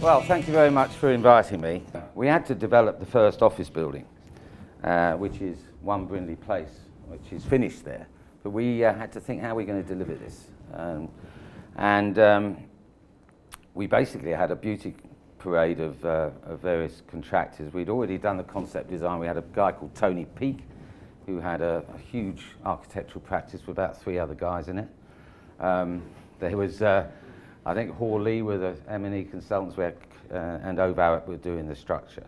Well, thank you very much for inviting me. We had to develop the first office building, which is 1 Brindley Place, which is finished there. But we had to think how we're going to deliver this. We basically had a beauty parade of various contractors. We'd already done the concept design. We had a guy called Tony Peake, who had a huge architectural practice with about 3 other guys in it. There was, I think, Hawley were the M&E consultants, and O'Barrett were doing the structure.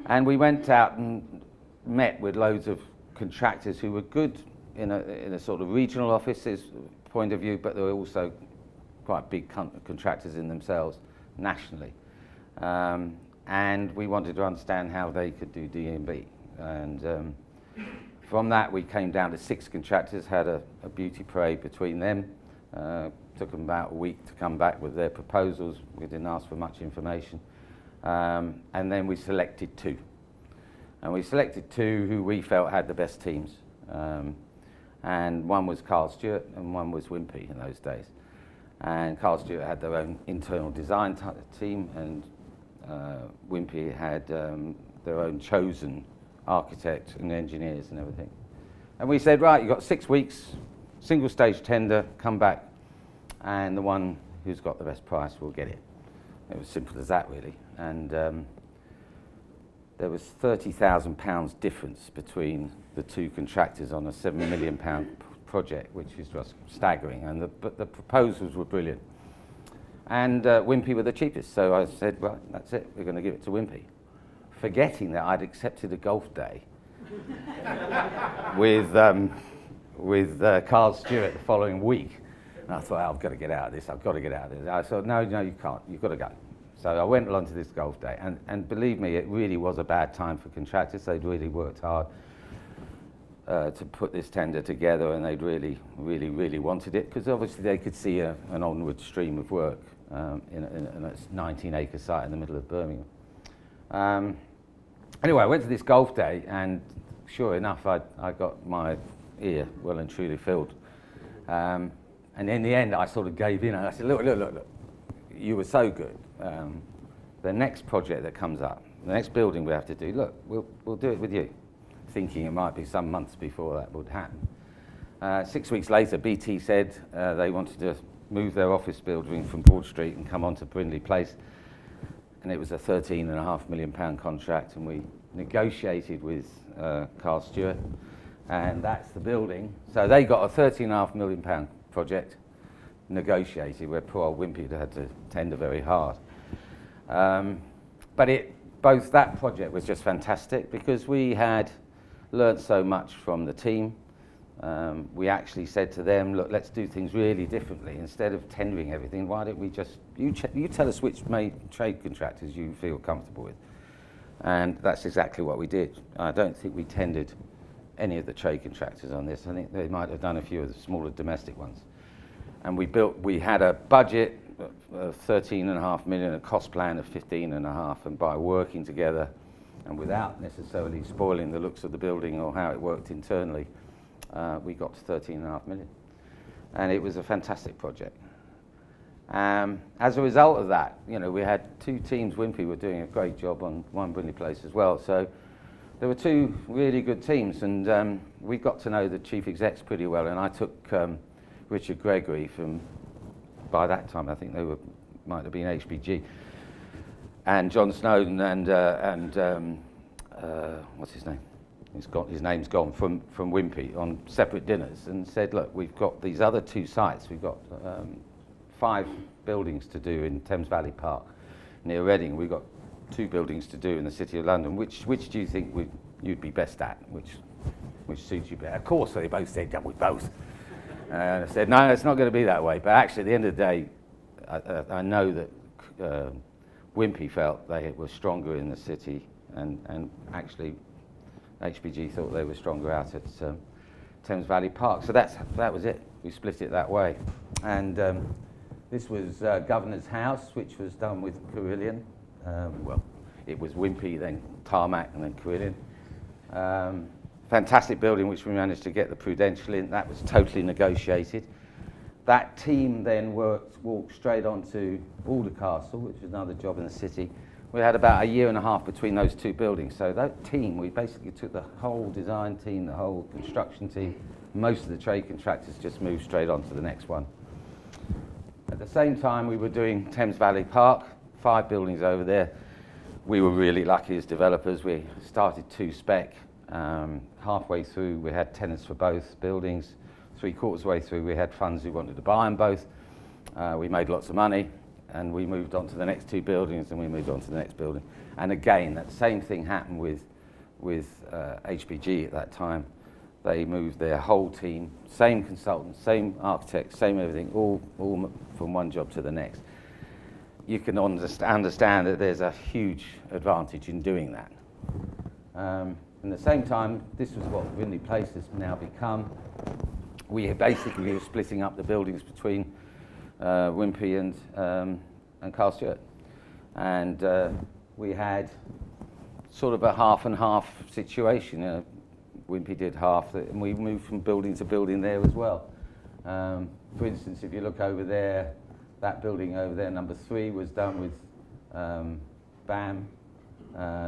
And we went out and met with loads of contractors who were good in a sort of regional offices point of view, but they were also quite big contractors in themselves nationally. And we wanted to understand how they could do D&B. And from that, we came down to 6 contractors, had a beauty parade between them. Took them about a week to come back with their proposals. We didn't ask for much information. And then we selected 2. And we selected 2 who we felt had the best teams. And one was Carl Stewart and one was Wimpey in those days. And Carl Stewart had their own internal design team, and Wimpey had their own chosen architects and engineers and everything. And we said, right, you've got 6 weeks, single stage tender, come back, and the one who's got the best price will get it. It was simple as that, really. And there was £30,000 difference between the 2 contractors on a £7 million project, which is just staggering. But the proposals were brilliant. And Wimpey were the cheapest, so I said, well, that's it, we're going to give it to Wimpey. Forgetting that I'd accepted a golf day with Carl Stewart the following week. And I thought, I've got to get out of this, I've got to get out of this. I said, no, you can't, you've got to go. So I went along to this golf day, and believe me, it really was a bad time for contractors. They'd really worked hard to put this tender together, and they'd really wanted it, because obviously they could see an onward stream of work in a 19-acre site in the middle of Birmingham. Anyway, I went to this golf day, and sure enough, I got my ear well and truly filled. And in the end, I sort of gave in, and I said, look, you were so good. The next project that comes up, the next building we have to do, look, we'll do it with you. Thinking it might be some months before that would happen. 6 weeks later, BT said they wanted to move their office building from Broad Street and come on to Brindley Place. And it was a £13.5 million contract, and we negotiated with Carl Stewart, and that's the building. So they got a £13.5 million project negotiated, where poor old Wimpey had to tender very hard. But both that project was just fantastic, because we had learned so much from the team. We actually said to them, look, let's do things really differently. Instead of tendering everything, why don't we just, you tell us which trade contractors you feel comfortable with. And that's exactly what we did. I don't think we tendered any of the trade contractors on this. I think they might have done a few of the smaller domestic ones. And we had a budget of 13.5 million, a cost plan of 15.5, and by working together and without necessarily spoiling the looks of the building or how it worked internally, we got to 13.5 million. And it was a fantastic project. As a result of that, we had 2 teams. Wimpey were doing a great job on 1 Brindley Place as well. So there were 2 really good teams, and we got to know the chief execs pretty well. And I took Richard Gregory from, by that time, I think they might have been HBG, and John Snowden and what's his name? His name's gone, from Wimpey, on separate dinners, and said, look, we've got these other 2 sites. We've got 5 buildings to do in Thames Valley Park near Reading. We've got 2 buildings to do in the City of London. Which do you think you'd be best at? Which suits you better? Of course, they both said, yeah, we both. And I said, no, it's not going to be that way. But actually, at the end of the day, I know that Wimpey felt they were stronger in the city, and actually HBG thought they were stronger out at Thames Valley Park. So that was it. We split it that way. And this was Governor's House, which was done with Carillion. Well, it was Wimpey, then Tarmac, and then Carillion. Fantastic building, which we managed to get the Prudential in. That was totally negotiated. That team then walked straight onto Alder Castle, which is another job in the city. We had about a year and a half between those two buildings. So that team, we basically took the whole design team, the whole construction team, most of the trade contractors just moved straight on to the next one. At the same time, we were doing Thames Valley Park, 5 buildings over there. We were really lucky as developers. We started 2 spec. Halfway through, we had tenants for both buildings. 3/4 way through, we had funds who wanted to buy them both. We made lots of money, and we moved on to the next 2 buildings, and we moved on to the next building. And again, that same thing happened with HBG at that time. They moved their whole team, same consultants, same architects, same everything, all from one job to the next. You can understand that there's a huge advantage in doing that. At the same time, this was what Brindley Place has now become. We basically were splitting up the buildings between Wimpey and Carl Stewart. And we had sort of a half and half situation. Wimpey did half, and we moved from building to building there as well. For instance, if you look over there, that building over there, number 3, was done with BAM.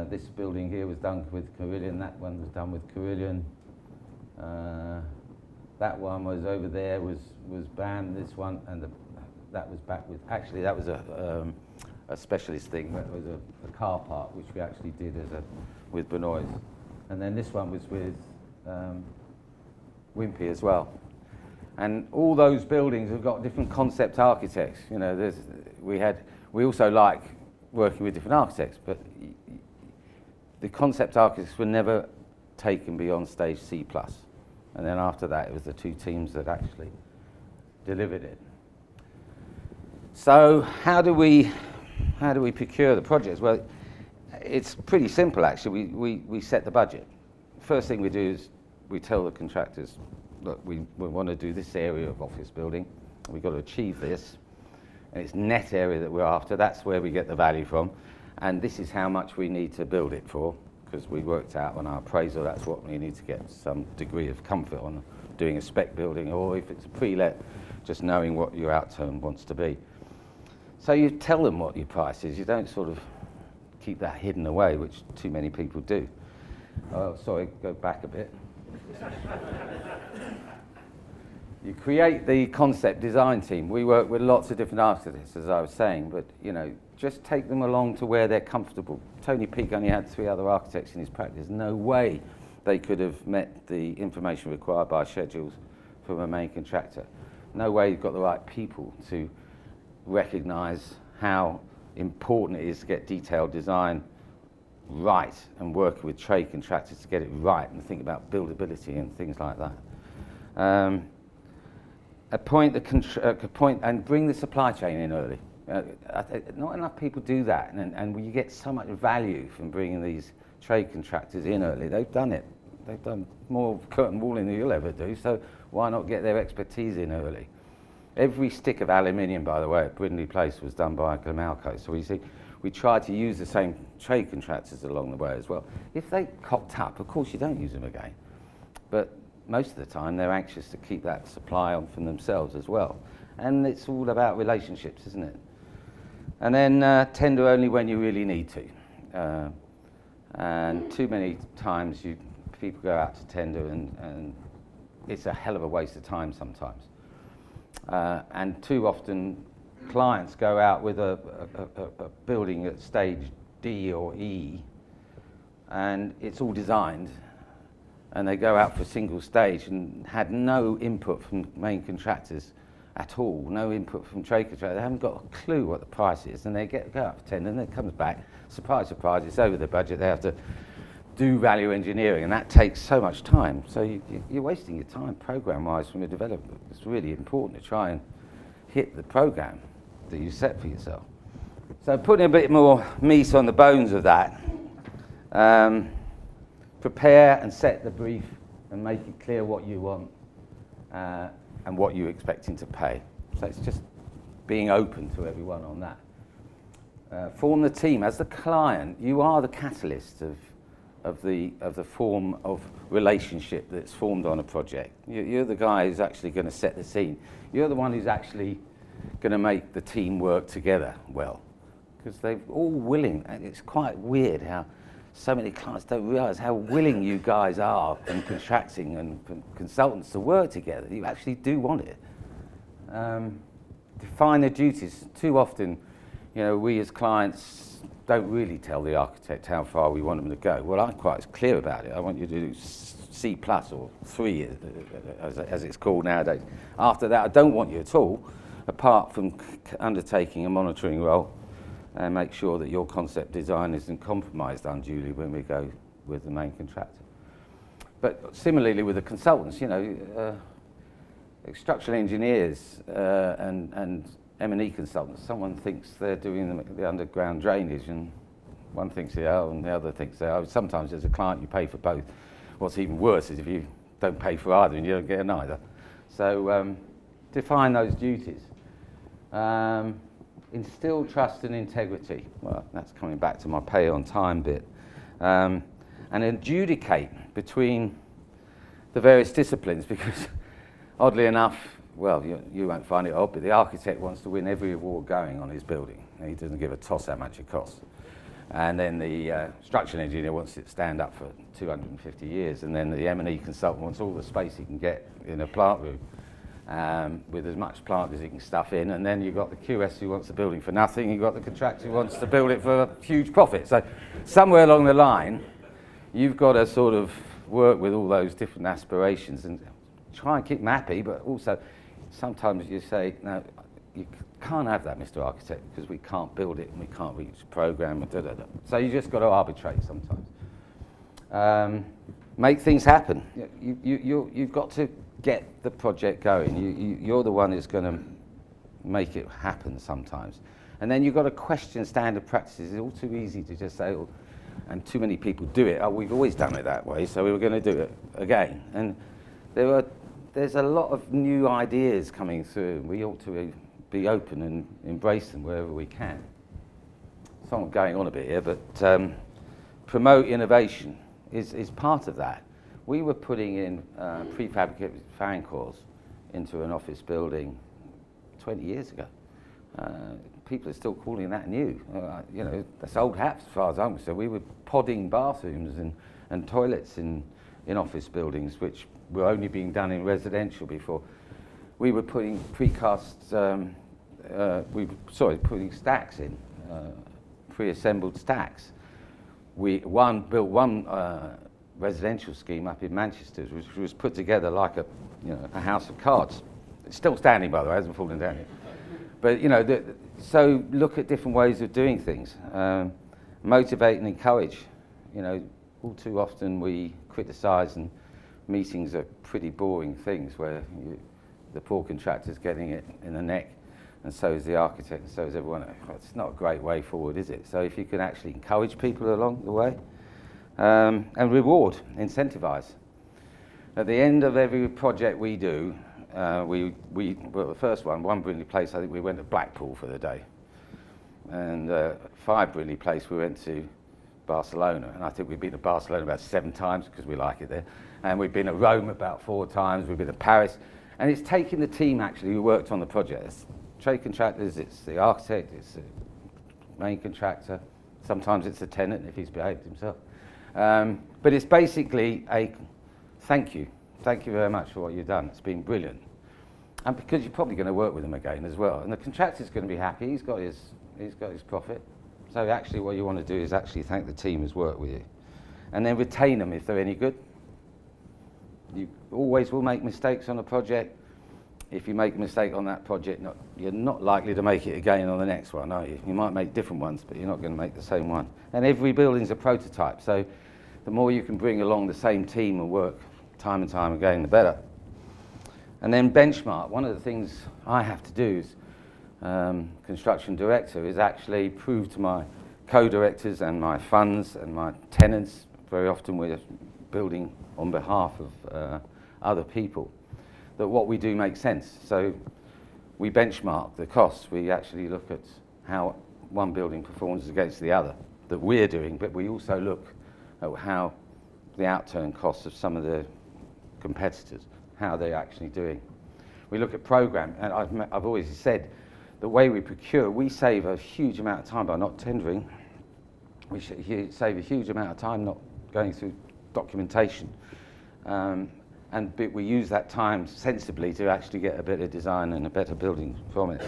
This building here was done with Carillion. That one was done with Carillion. That one was over there was BAM. This one, and that was back with. Actually, that was a specialist thing. That was a car park, which we actually did with Benoist. And then this one was with Wimpey as well. And all those buildings have got different concept architects. You know, we also like working with different architects, but the concept architects were never taken beyond stage C+. And then after that, it was the 2 teams that actually delivered it. So how do we procure the projects? Well, it's pretty simple, actually. We set the budget. First thing we do is we tell the contractors, look, we want to do this area of office building. We've got to achieve this. And it's net area that we're after. That's where we get the value from. And this is how much we need to build it for, because we worked out on our appraisal that's what we need to get some degree of comfort on doing a spec building, or if it's a pre-let, just knowing what your outturn wants to be. So you tell them what your price is. You don't sort of keep that hidden away, which too many people do. Oh, sorry, go back a bit. You create the concept design team. We work with lots of different architects, as I was saying, but you know, just take them along to where they're comfortable. Tony Peake only had 3 other architects in his practice. No way they could have met the information required by schedules from a main contractor. No way you've got the right people to recognise how important it is to get detailed design right and work with trade contractors to get it right and think about buildability and things like that. Appoint and bring the supply chain in early. Not enough people do that, and you get so much value from bringing these trade contractors in early. They've done it. They've done more curtain walling than you'll ever do, so why not get their expertise in early? Every stick of aluminium, by the way, at Brindley Place was done by Glamalco. So we try to use the same trade contractors along the way as well. If they cocked up, of course you don't use them again. But most of the time they're anxious to keep that supply on from themselves as well. And it's all about relationships, isn't it? And then tender only when you really need to. And too many times people go out to tender and it's a hell of a waste of time sometimes. And too often clients go out with a building at stage D or E and it's all designed, and they go out for a single stage and had no input from main contractors at all, no input from trade contractors. They haven't got a clue what the price is, and they go out for tender, and then it comes back, surprise, surprise, it's over the budget. They have to do value engineering, and that takes so much time. So you're wasting your time program-wise from a developer. It's really important to try and hit the program that you set for yourself. So putting a bit more meat on the bones of that, prepare and set the brief and make it clear what you want and what you're expecting to pay. So it's just being open to everyone on that. Form the team. As the client, you are the catalyst of the form of relationship that's formed on a project. You're the guy who's actually going to set the scene. You're the one who's actually going to make the team work together well, because they're all willing. And it's quite weird how so many clients don't realise how willing you guys are and contracting and consultants to work together. You actually do want it. Define the duties. Too often, we as clients don't really tell the architect how far we want them to go. Well, I'm quite clear about it. I want you to do C+ or 3, as it's called nowadays. After that, I don't want you at all, apart from undertaking a monitoring role and make sure that your concept design isn't compromised unduly when we go with the main contractor. But similarly with the consultants, structural engineers and M&E consultants, someone thinks they're doing the underground drainage and one thinks they are and the other thinks they are. Sometimes as a client you pay for both. What's even worse is if you don't pay for either and you don't get neither. So define those duties. Instill trust and integrity. Well, that's coming back to my pay on time bit. And adjudicate between the various disciplines, because oddly enough, well, you won't find it odd, but the architect wants to win every award going on his building. And he doesn't give a toss how much it costs. And then the structural engineer wants it to stand up for 250 years. And then the M&E consultant wants all the space he can get in a plant room. With as much plant as he can stuff in, and then you've got the QS who wants the building for nothing, you've got the contractor who wants to build it for a huge profit. So somewhere along the line, you've got to sort of work with all those different aspirations and try and keep them happy, but also sometimes you say, no, you can't have that, Mr. Architect, because we can't build it and we can't reach the programme. So you just got to arbitrate sometimes. Make things happen. You've got to get the project going. You're the one who's going to make it happen sometimes. And then you've got to question standard practices. It's all too easy to just say, and too many people do it. Oh, we've always done it that way, so we were going to do it again. And there's a lot of new ideas coming through. We ought to be open and embrace them wherever we can. So I'm going on a bit here, but promote innovation is part of that. We were putting in prefabricated fan coils into an office building 20 years ago. People are still calling that new. That's old hat as far as I'm concerned. We were podding bathrooms and toilets in office buildings, which were only being done in residential before. We were putting putting stacks in, pre-assembled stacks. We built one residential scheme up in Manchester, which was put together like a house of cards. It's still standing, by the way, it hasn't fallen down yet. But so look at different ways of doing things. Motivate and encourage. All too often we criticise, and meetings are pretty boring things where the poor contractor's getting it in the neck, and so is the architect, and so is everyone. It's not a great way forward, is it? So if you can actually encourage people along the way, and reward, incentivise. At the end of every project we do, well, the first one Brindley Place, I think we went to Blackpool for the day. And 5 Brindley Place, we went to Barcelona. And I think we've been to Barcelona about 7 times because we like it there. And we've been to Rome about 4 times, we've been to Paris. And it's taking the team actually who worked on the project. It's trade contractors, it's the architect, it's the main contractor. Sometimes it's the tenant if he's behaved himself. But it's basically a thank you. Thank you very much for what you've done. It's been brilliant. And because you're probably going to work with them again as well. And the contractor's going to be happy. He's got his profit. So actually what you want to do is actually thank the team who's worked with you. And then retain them if they're any good. You always will make mistakes on a project. If you make a mistake on that project, you're not likely to make it again on the next one, are you? You might make different ones, but you're not going to make the same one. And every building's a prototype. So the more you can bring along the same team and work time and time again, the better. And then benchmark. One of the things I have to do as construction director is actually prove to my co-directors and my funds and my tenants, very often we're building on behalf of other people, that what we do makes sense. So we benchmark the costs. We actually look at how one building performs against the other that we're doing, but we also look at how the outturn costs of some of the competitors, how they're actually doing. We look at program, and I've always said the way we procure, we save a huge amount of time by not tendering. We save a huge amount of time not going through documentation. And we use that time sensibly to actually get a better design and a better building from it.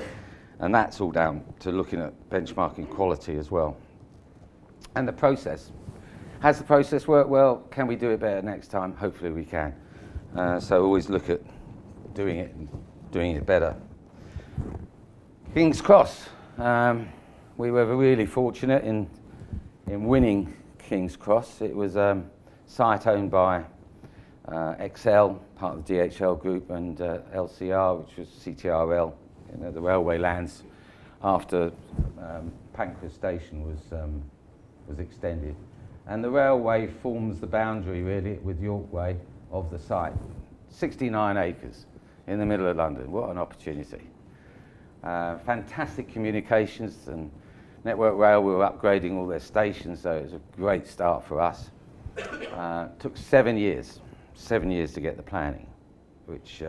And that's all down to looking at benchmarking quality as well. And the process. Has the process worked well? Can we do it better next time? Hopefully we can. So always look at doing it better. King's Cross. We were really fortunate in winning King's Cross. It was a site owned by XL, part of the DHL group, and LCR, which was CTRL, the railway lands after Pancras Station was extended. And the railway forms the boundary, really, with York Way of the site. 69 acres in the middle of London. What an opportunity. Fantastic communications, and Network Rail were upgrading all their stations, so it was a great start for us. Took 7 years to get the planning, which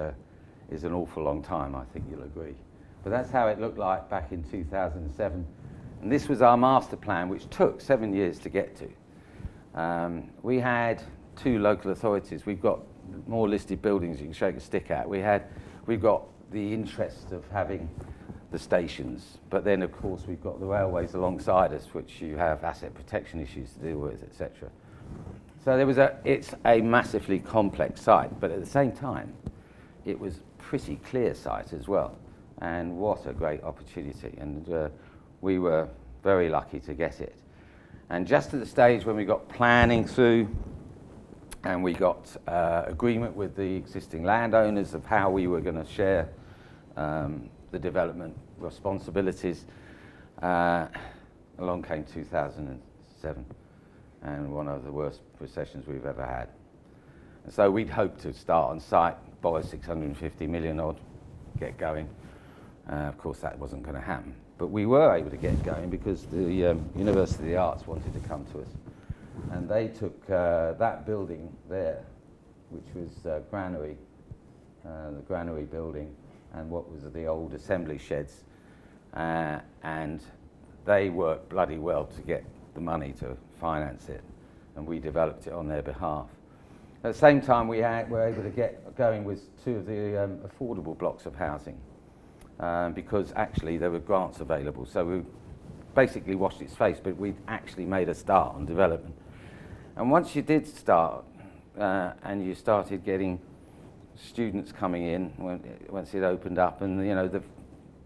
is an awful long time, I think you'll agree. But that's how it looked like back in 2007. And this was our master plan, which took 7 years to get to. We had 2 local authorities. We've got more listed buildings you can shake a stick at. We've got the interest of having the stations, but then of course we've got the railways alongside us, which you have asset protection issues to deal with, etc. So it's a massively complex site, but at the same time, it was a pretty clear site as well. And what a great opportunity. And we were very lucky to get it. And just at the stage when we got planning through, and we got agreement with the existing landowners of how we were going to share the development responsibilities, along came 2007. And one of the worst recessions we've ever had. And so we'd hoped to start on site, borrow 650 million odd, get going. Of course, that wasn't going to happen. But we were able to get going because the University of the Arts wanted to come to us. And they took that building there, which was Granary, the Granary building, and what was the old assembly sheds. And they worked bloody well to get the money to finance it, and we developed it on their behalf. At the same time, we were able to get going with 2 of the affordable blocks of housing, because actually there were grants available. So we basically washed its face, but we'd actually made a start on development. And once you did start, and you started getting students coming in, once it opened up, and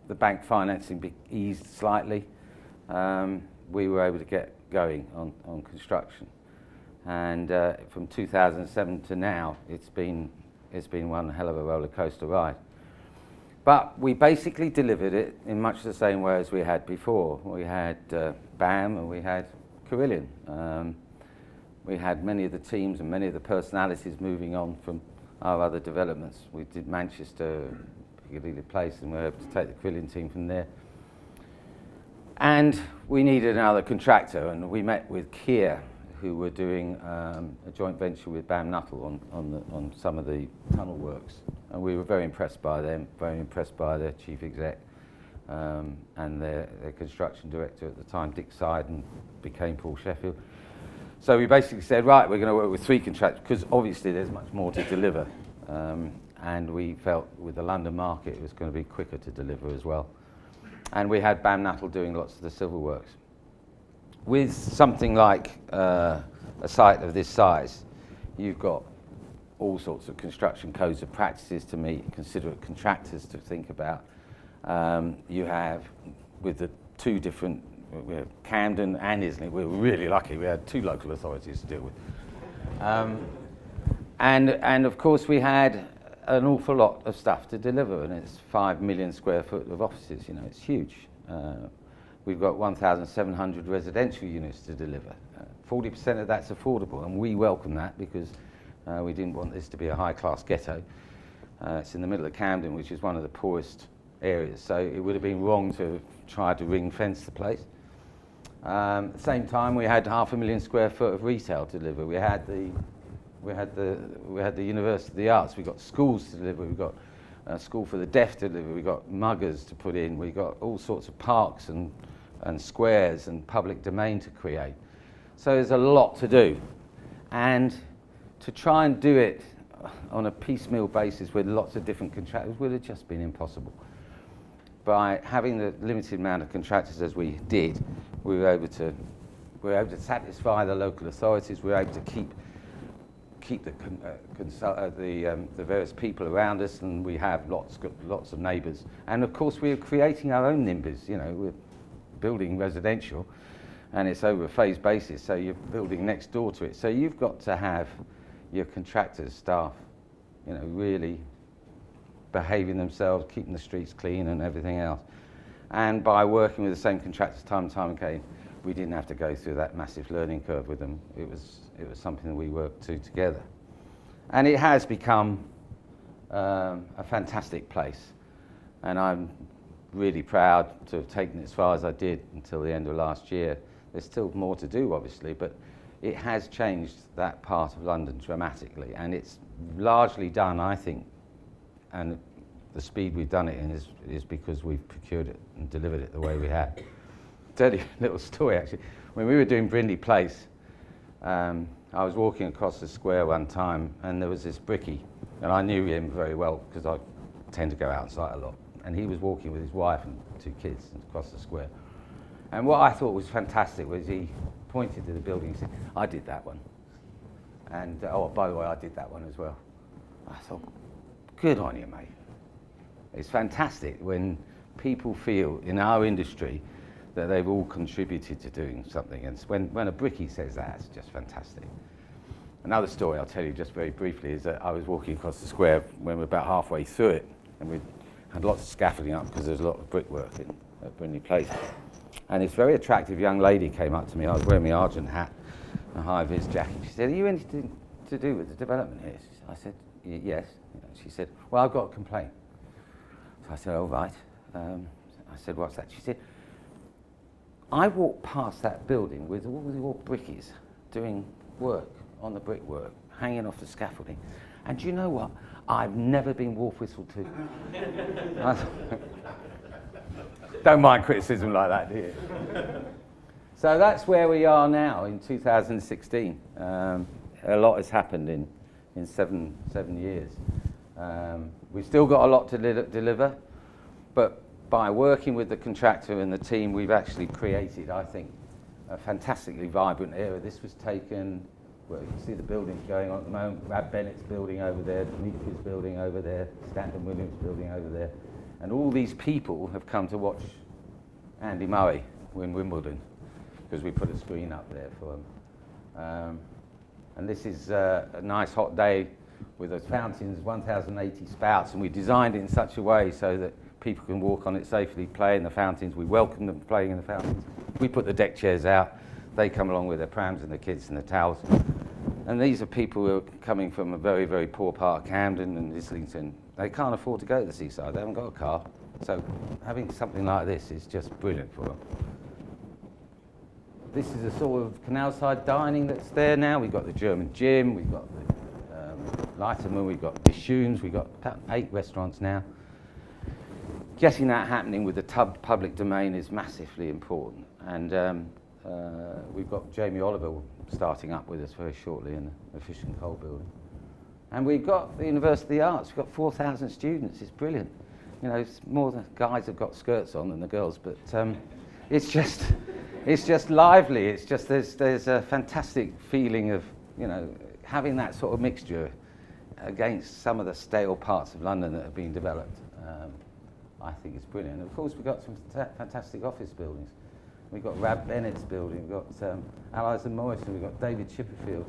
the bank financing eased slightly, we were able to get going on construction. And from 2007 to now, it's been one hell of a roller coaster ride. But we basically delivered it in much the same way as we had before. We had BAM and we had Carillion. We had many of the teams and many of the personalities moving on from our other developments. We did Manchester, Piccadilly Place, and we were able to take the Carillion team from there. And we needed another contractor, and we met with Kier, who were doing a joint venture with BAM Nuttall on some of the tunnel works. And we were very impressed by them, very impressed by their chief exec and their construction director at the time, Dick Siden, became Paul Sheffield. So we basically said, right, we're going to work with 3 contractors, because obviously there's much more to deliver. And we felt with the London market it was going to be quicker to deliver as well. And we had BAM Nuttall doing lots of the civil works. With something like a site of this size, you've got all sorts of construction codes of practices to meet, considerate contractors to think about. You have, with the 2 different, we have Camden and Islington, we were really lucky, we had 2 local authorities to deal with. And of course we had an awful lot of stuff to deliver, and it's 5 million square foot of offices, it's huge. We've got 1,700 residential units to deliver. 40% of that's affordable, and we welcome that because we didn't want this to be a high-class ghetto. It's in the middle of Camden, which is one of the poorest areas, so it would have been wrong to try to ring-fence the place. At the same time, we had 500,000 square foot of retail to deliver. We had the University of the Arts. We got schools to deliver. We got a school for the deaf to deliver. We got muggers to put in. We got all sorts of parks and squares and public domain to create. So there's a lot to do, and to try and do it on a piecemeal basis with lots of different contractors would have just been impossible. By having the limited amount of contractors as we did, we were able to satisfy the local authorities. We were able to keep the various people around us, and we have lots of neighbours. And of course, we are creating our own NIMBYs. You know, we're building residential, and it's over a phased basis. So you're building next door to it. So you've got to have your contractors, staff, you know, really behaving themselves, keeping the streets clean and everything else. And by working with the same contractors time and time again, we didn't have to go through that massive learning curve with them. It was something that we worked together. And it has become a fantastic place. And I'm really proud to have taken it as far as I did until the end of last year. There's still more to do, obviously, but it has changed that part of London dramatically. And it's largely done, I think, and the speed we've done it in is because we've procured it and delivered it the way we have. Tell you a little story, actually. When we were doing Brindley Place, I was walking across the square one time, and there was this brickie, and I knew him very well because I tend to go outside a lot. And he was walking with his wife and 2 kids across the square. And what I thought was fantastic was he pointed to the building and said, "I did that one." And, oh, by the way, I did that one as well. I thought, good on you, mate. It's fantastic when people feel in our industry that they've all contributed to doing something. And when a brickie says that, it's just fantastic. Another story I'll tell you just very briefly is that I was walking across the square when we were about halfway through it, and we had lots of scaffolding up because there's a lot of brickwork at Brindley Place. And this very attractive young lady came up to me. I was wearing my Argent hat, a high-vis jacket. She said, "Are you anything to do with the development here?" I said, "Yes." She said, "Well, I've got a complaint." So I said, "Oh, right." I said, "What's that?" She said, "I walked past that building with all your brickies doing work on the brickwork, hanging off the scaffolding. And do you know what? I've never been wolf whistled to." Don't mind criticism like that, do you? So that's where we are now in 2016. A lot has happened in seven years. We've still got a lot to deliver, but by working with the contractor and the team, we've actually created, I think, a fantastically vibrant area. This was taken, well, you can see the buildings going on at the moment. Rab Bennett's building over there, Dimitri's building over there, Stanton Williams building over there. And all these people have come to watch Andy Murray win Wimbledon because we put a screen up there for him. And this is a nice hot day with those fountains, 1,080 spouts, and we designed it in such a way so that people can walk on it safely, play in the fountains. We welcome them playing in the fountains. We put the deck chairs out. They come along with their prams and the kids and the towels. And these are people who are coming from a very, very poor part of Camden and Islington. They can't afford to go to the seaside. They haven't got a car. So having something like this is just brilliant for them. This is a sort of canal-side dining that's there now. We've got the German gym. We've got the Leiterman. We've got Dishoons. We've got about 8 restaurants now. Getting that happening with the public domain is massively important. And we've got Jamie Oliver starting up with us very shortly in the Fish and Coal building. And we've got the University of the Arts. We've got 4,000 students. It's brilliant. You know, it's more the guys have got skirts on than the girls, but it's just lively. It's just there's a fantastic feeling of, you know, having that sort of mixture against some of the stale parts of London that have been developed. I think it's brilliant. And of course, we've got some fantastic office buildings. We've got Rab Bennett's building. We've got Allies and Morrison. We've got David Chipperfield.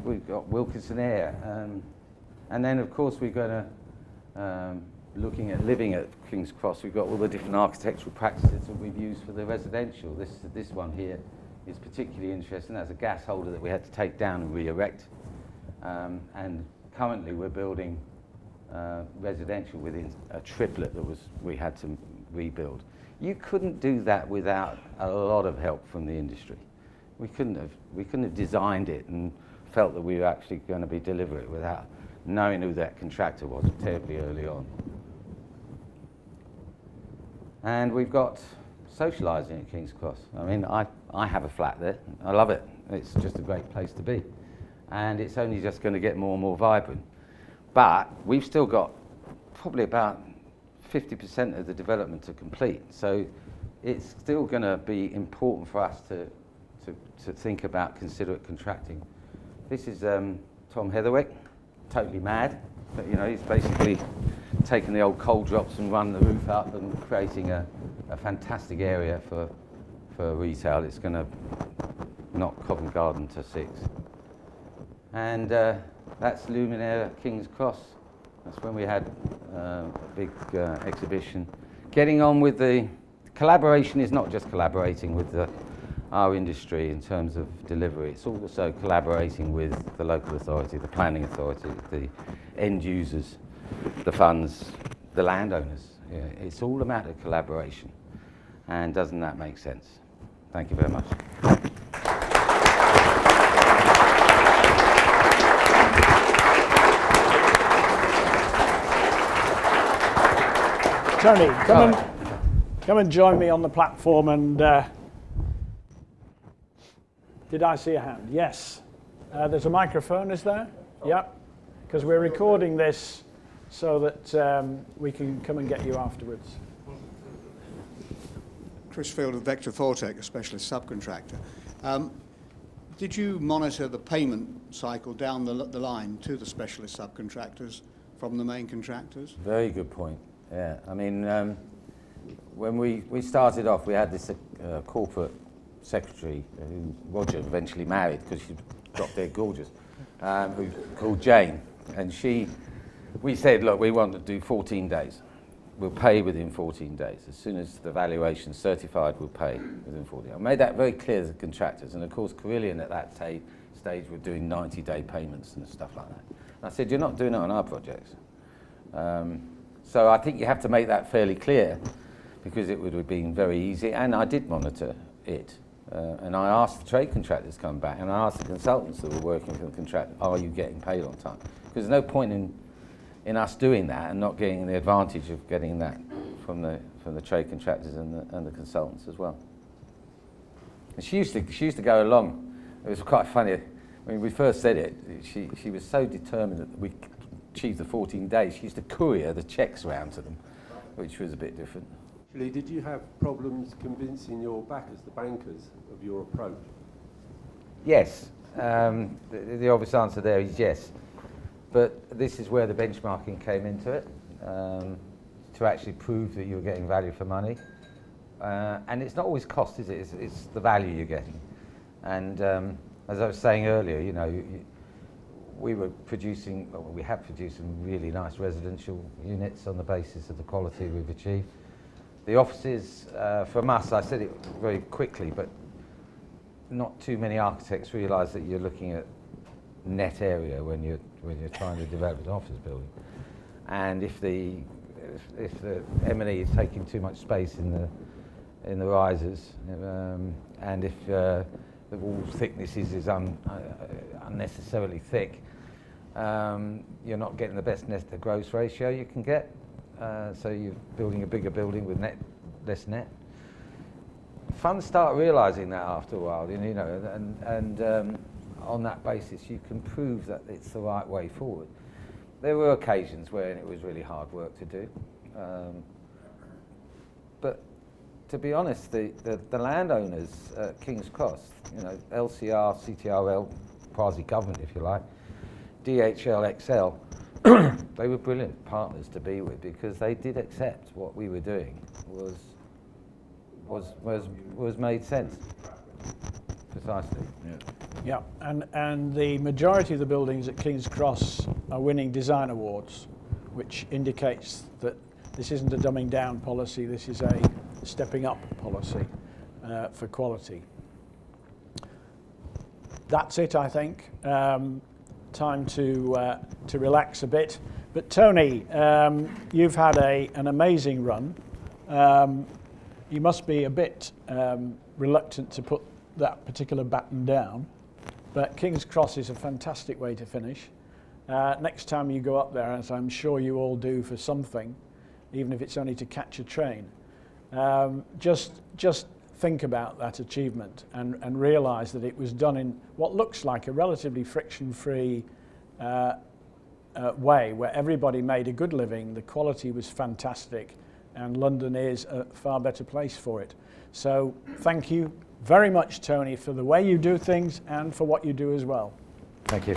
We've got Wilkinson Air. And then, of course, we're going to looking at living at King's Cross. We've got all the different architectural practices that we've used for the residential. This one here is particularly interesting. That's a gas holder that we had to take down and re-erect. And currently, we're building residential within a triplet that we had to rebuild. You couldn't do that without a lot of help from the industry. We couldn't have designed it and felt that we were actually going to be delivering it without knowing who that contractor was terribly early on. And we've got socialising at King's Cross. I mean, I have a flat there. I love it. It's just a great place to be. And it's only just going to get more and more vibrant. But we've still got probably about 50% of the development to complete. So it's still going to be important for us to think about considerate contracting. This is Tom Heatherwick, totally mad. But, you know, he's basically taken the old coal drops and run the roof up and creating a fantastic area for retail. It's going to knock Covent Garden to 6. And that's Luminaire at King's Cross. That's when we had a big exhibition. Getting on with the collaboration is not just collaborating with our industry in terms of delivery, it's also collaborating with the local authority, the planning authority, the end users, the funds, the landowners. Yeah, it's all a matter of collaboration. And doesn't that make sense? Thank you very much. Tony, come and join me on the platform and did I see a hand? Yes. There's a microphone, is there? Yep. Because we're recording this so that we can come and get you afterwards. Chris Field of Vector Fortec, a specialist subcontractor. Did you monitor the payment cycle down the line to the specialist subcontractors from the main contractors? Very good point. Yeah, I mean, when we started off, we had this corporate secretary who Roger eventually married because she got dead gorgeous, who called Jane, and we said, look, we want to do 14 days. We'll pay within 14 days. As soon as the valuation's certified, we'll pay within 14 days. I made that very clear to the contractors, and of course, Carillion at that stage were doing 90-day payments and stuff like that. And I said, you're not doing it on our projects. So I think you have to make that fairly clear, because it would have been very easy, and I did monitor it. And I asked the trade contractors to come back, and I asked the consultants that were working for the contractor, are you getting paid on time? Because there's no point in us doing that and not getting the advantage of getting that from the trade contractors and the consultants as well. And she used to go along. It was quite funny. When we first said it, she was so determined that we achieve the 14 days, she used to courier the checks around to them, which was a bit different. Did you have problems convincing your backers, the bankers, of your approach? Yes. The obvious answer there is yes. But this is where the benchmarking came into it, to actually prove that you were getting value for money. And it's not always cost, is it? It's the value you're getting. And as I was saying earlier, you know, we have produced some really nice residential units on the basis of the quality we've achieved. The offices, from us, I said it very quickly, but not too many architects realise that you're looking at net area when you're trying to develop an office building. And if the M&E is taking too much space in the risers, and if the wall thickness is unnecessarily thick, you're not getting the best net to gross ratio you can get. So you're building a bigger building with less net. Funds start realising that after a while, you know, and on that basis you can prove that it's the right way forward. There were occasions where it was really hard work to do, but to be honest, the landowners at King's Cross, you know, LCR, CTRL, quasi-government if you like, DHL, XL, they were brilliant partners to be with, because they did accept what we were doing was made sense. Precisely. Yeah, and the majority of the buildings at King's Cross are winning design awards, which indicates that this isn't a dumbing down policy, this is a stepping up policy for quality. That's it, I think. Time to relax a bit. But Tony, you've had an amazing run. You must be a bit reluctant to put that particular baton down, but King's Cross is a fantastic way to finish. Next time you go up there, as I'm sure you all do for something, even if it's only to catch a train, just think about that achievement and realise that it was done in what looks like a relatively friction-free way, where everybody made a good living, the quality was fantastic, and London is a far better place for it. So thank you very much, Tony, for the way you do things and for what you do as well. Thank you.